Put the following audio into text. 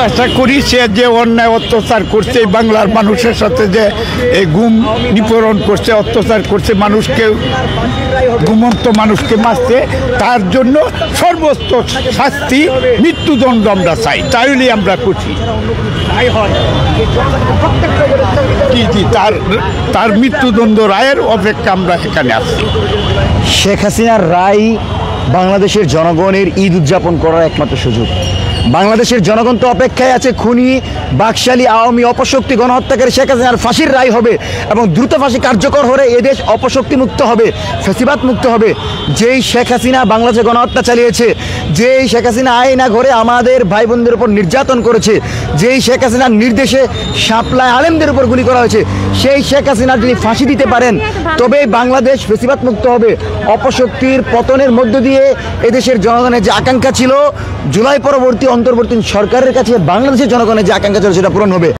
প্রত্যাশা করি সে যে অন্যায় অত্যাচার করছে এই বাংলার মানুষের সাথে, যে এই গুম নিপীড়ন করছে, অত্যাচার করছে, মানুষকে ঘুমন্ত মানুষকে মারছে, তার জন্য সর্বোচ্চ শাস্তি মৃত্যুদণ্ড আমরা চাই, তাইলে আমরা খুশি। তার মৃত্যুদণ্ড রায়ের অপেক্ষা আমরা এখানে আছি। শেখ হাসিনার রায় বাংলাদেশের জনগণের ঈদ উদযাপন করার একমাত্র সুযোগ। বাংলাদেশের জনগণ তো অপেক্ষায় আছে, খুনি বাকশালী আওয়ামী অপশক্তি গণহত্যাকারী শেখ হাসিনার ফাঁসির রায় হবে এবং দ্রুত ফাঁসি কার্যকর হলে এদেশ অপশক্তি মুক্ত হবে, ফ্যাসিবাদ মুক্ত হবে। যেই শেখ হাসিনা বাংলাদেশে গণহত্যা চালিয়েছে, যেই শেখ হাসিনা আয়না ঘরে আমাদের ভাই বোনদের উপর নির্যাতন করেছে, যেই শেখ হাসিনার নির্দেশে শাপলায় আলেমদের উপর গুলি করা হয়েছে, সেই শেখ হাসিনা যদি ফাঁসি দিতে পারেন তবেই বাংলাদেশ ফ্যাসিবাদ মুক্ত হবে। অপশক্তির পতনের মধ্য দিয়ে এদেশের জনগণের যে আকাঙ্ক্ষা ছিল, জুলাই পরবর্তী অন্তর্বর্তী সরকারের কাছে বাংলাদেশের জনগণের যে আকাঙ্ক্ষা ছিল সেটা পূরণ হবে।